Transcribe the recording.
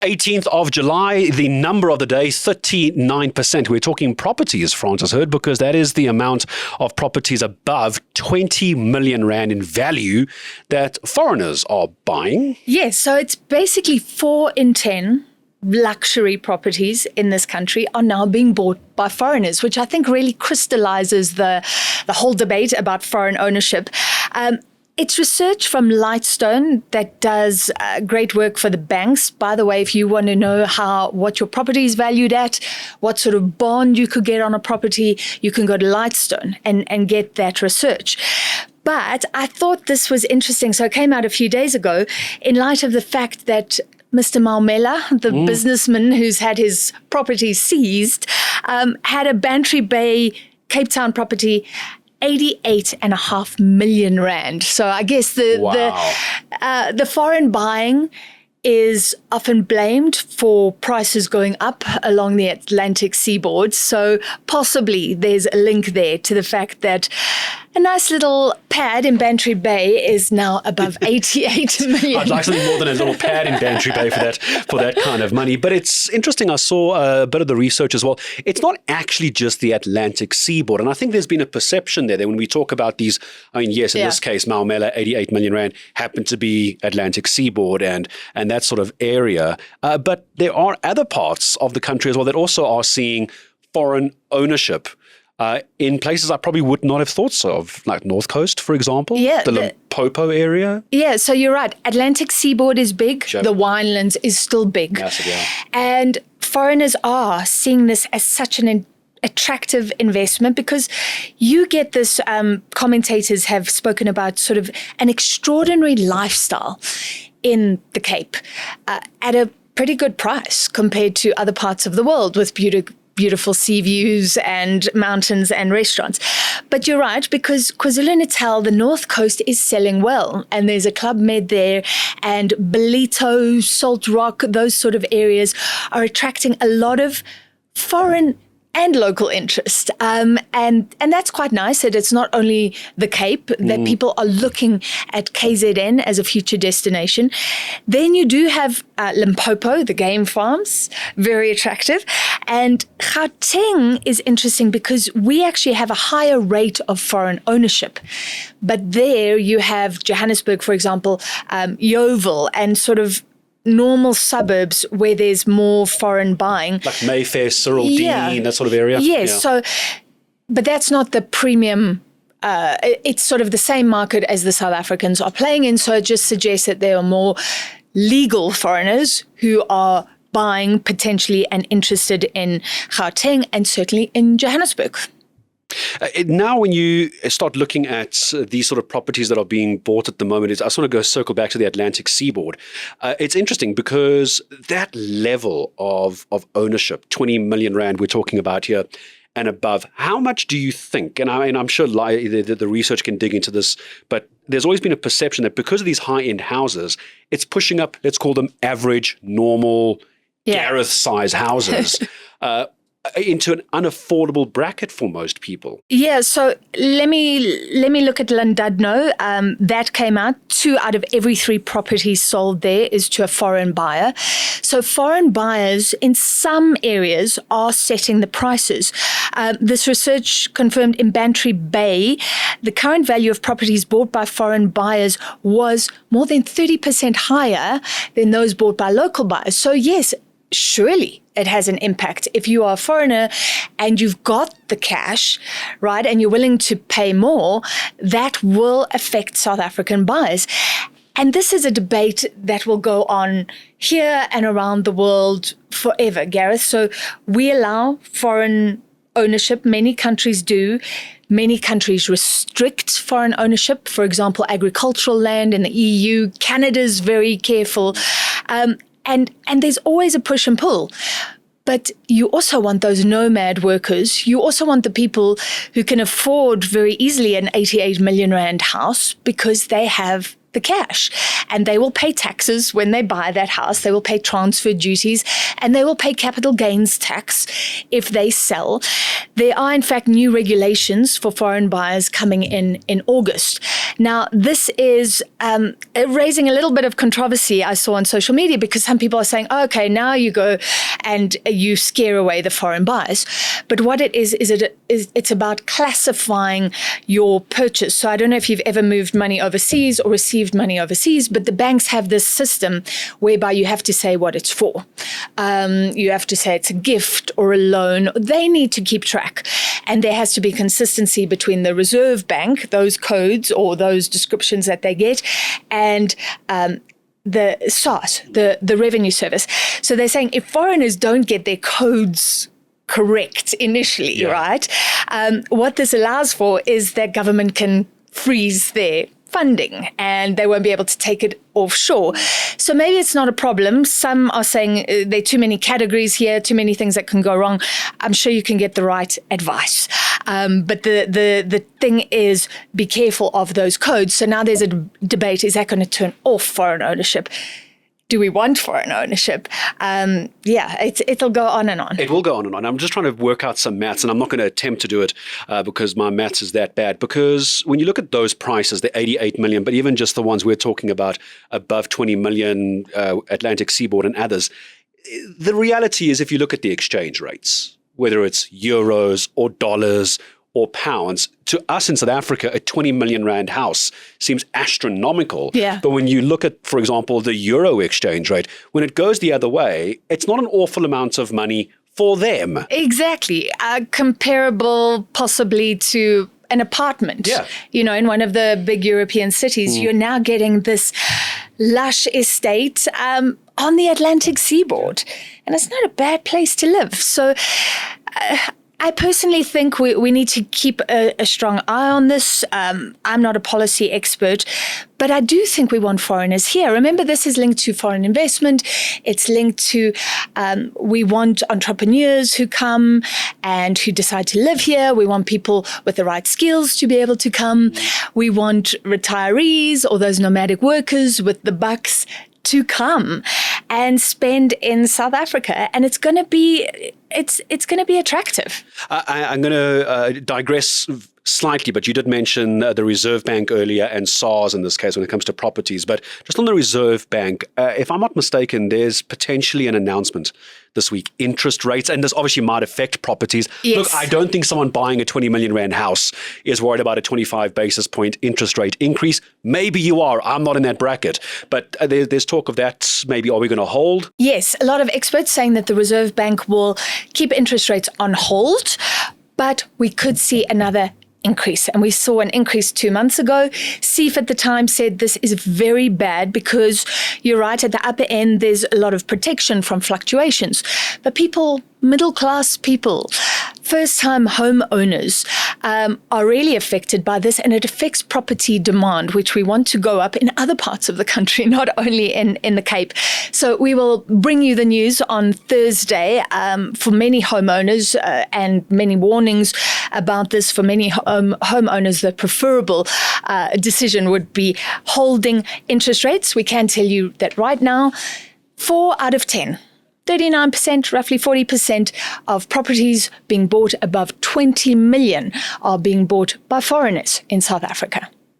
18th of July, the number of the day, 39%. We're talking properties, Francis heard, because that is the amount of properties above 20 million rand in value that foreigners are buying. Yes, so it's basically 4 in 10 luxury properties in this country are now being bought by foreigners, which I think really crystallizes the whole debate about foreign ownership. It's research from Lightstone that does great work for the banks. By the way, if you want to know what your property is valued at, what sort of bond you could get on a property, you can go to Lightstone and get that research. But I thought this was interesting. So it came out a few days ago in light of the fact that Mr. Maumela, the businessman who's had his property seized, had a Bantry Bay, Cape Town property, 88.5 million rand. So I guess the foreign buying is often blamed for prices going up along the Atlantic seaboard. So possibly there's a link there to the fact that a nice little pad in Bantry Bay is now above 88 million. I'd like something more than a little pad in Bantry Bay for that kind of money. But it's interesting. I saw a bit of the research as well. It's not actually just the Atlantic seaboard. And I think there's been a perception there that when we talk about these, I mean, yes, in this case, Maumela, 88 million rand, happened to be Atlantic seaboard and that sort of area. But there are other parts of the country as well that also are seeing foreign ownership. In places I probably would not have thought so of, like North Coast, for example, the Limpopo area. Yeah, so you're right. Atlantic seaboard is big. Sure. The Winelands is still big. Massive, yeah. And foreigners are seeing this as such an attractive investment because you get this, commentators have spoken about sort of an extraordinary lifestyle in the Cape at a pretty good price compared to other parts of the world with beautiful sea views and mountains and restaurants. But you're right, because KwaZulu-Natal, the North Coast, is selling well. And there's a Club Med there, and Belito, Salt Rock, those sort of areas are attracting a lot of foreign and local interest. And that's quite nice that it's not only the Cape, that people are looking at KZN as a future destination. Then you do have Limpopo, the game farms, very attractive. And Gauteng is interesting because we actually have a higher rate of foreign ownership. But there you have Johannesburg, for example, Yeoville, and sort of normal suburbs where there's more foreign buying. Like Mayfair, Cyril Dean, that sort of area? Yes. Yeah. So, but that's not the premium. It's sort of the same market as the South Africans are playing in. So it just suggests that there are more legal foreigners who are buying potentially and interested in Gauteng and certainly in Johannesburg. Now, when you start looking at these sort of properties that are being bought at the moment, I just want to go circle back to the Atlantic seaboard. It's interesting because that level of ownership, 20 million rand we're talking about here and above, how much do you think, and I'm sure the research can dig into this, but there's always been a perception that because of these high-end houses, it's pushing up, let's call them average, normal, Gareth-size houses. Into an unaffordable bracket for most people. Yeah, so let me look at Llandudno. That came out. 2 out of every 3 properties sold there is to a foreign buyer. So foreign buyers in some areas are setting the prices. This research confirmed in Bantry Bay, the current value of properties bought by foreign buyers was more than 30% higher than those bought by local buyers. So yes, surely it has an impact. If you are a foreigner and you've got the cash, right, and you're willing to pay more, that will affect South African buyers. And this is a debate that will go on here and around the world forever, Gareth. So we allow foreign ownership. Many countries do. Many countries restrict foreign ownership. For example, agricultural land in the EU. Canada's very careful. And there's always a push and pull. But you also want those nomad workers. You also want the people who can afford very easily an 88 million rand house because they have the cash. And they will pay taxes when they buy that house. They will pay transfer duties, and they will pay capital gains tax if they sell. There are, in fact, new regulations for foreign buyers coming in August. Now, this is raising a little bit of controversy I saw on social media, because some people are saying, oh, okay, now you go and you scare away the foreign buyers. But what it is it's about classifying your purchase. So I don't know if you've ever moved money overseas or received money overseas, but the banks have this system whereby you have to say what it's for. You have to say it's a gift or a loan. They need to keep track. And there has to be consistency between the Reserve Bank, those codes or those descriptions that they get, and the SARS, the Revenue Service. So they're saying if foreigners don't get their codes correct initially, right, what this allows for is that government can freeze their funding and they won't be able to take it offshore. So maybe it's not a problem. Some are saying there are too many categories here, too many things that can go wrong. I'm sure you can get the right advice. But the thing is, be careful of those codes. So now there's a debate, is that going to turn off foreign ownership? Do we want foreign ownership? It'll go on and on. It will go on and on. I'm just trying to work out some maths, and I'm not going to attempt to do it because my maths is that bad. Because when you look at those prices, the 88 million, but even just the ones we're talking about above 20 million, Atlantic Seaboard and others, the reality is if you look at the exchange rates, whether it's euros or dollars or pounds, to us in South Africa, a 20 million rand house seems astronomical. Yeah. But when you look at, for example, the euro exchange rate, when it goes the other way, it's not an awful amount of money for them. Exactly. Comparable possibly to an apartment. Yeah. You know, in one of the big European cities, you're now getting this lush estate on the Atlantic Seaboard. And it's not a bad place to live. So I personally think we need to keep a strong eye on this. I'm not a policy expert, but I do think we want foreigners here. Remember, this is linked to foreign investment. It's linked to we want entrepreneurs who come and who decide to live here. We want people with the right skills to be able to come. We want retirees or those nomadic workers with the bucks to come and spend in South Africa, and it's going to be attractive. I'm going to digress slightly, but you did mention the Reserve Bank earlier and SARS in this case when it comes to properties. But just on the Reserve Bank, if I'm not mistaken, there's potentially an announcement this week, interest rates, and this obviously might affect properties. Yes. Look, I don't think someone buying a 20 million rand house is worried about a 25 basis point interest rate increase. Maybe you are. I'm not in that bracket. But there's talk of that. Maybe are we going to hold? Yes, a lot of experts saying that the Reserve Bank will keep interest rates on hold, but we could see another increase. And we saw an increase 2 months ago. Seif at the time said this is very bad because you're right, at the upper end, there's a lot of protection from fluctuations. But people, middle-class people, first-time homeowners are really affected by this, and it affects property demand, which we want to go up in other parts of the country, not only in the Cape. So we will bring you the news on Thursday for many homeowners and many warnings about this. For many homeowners, the preferable decision would be holding interest rates. We can tell you that right now, 4 out of 10, 39%, roughly 40% of properties being bought above 20 million are being bought by foreigners in South Africa.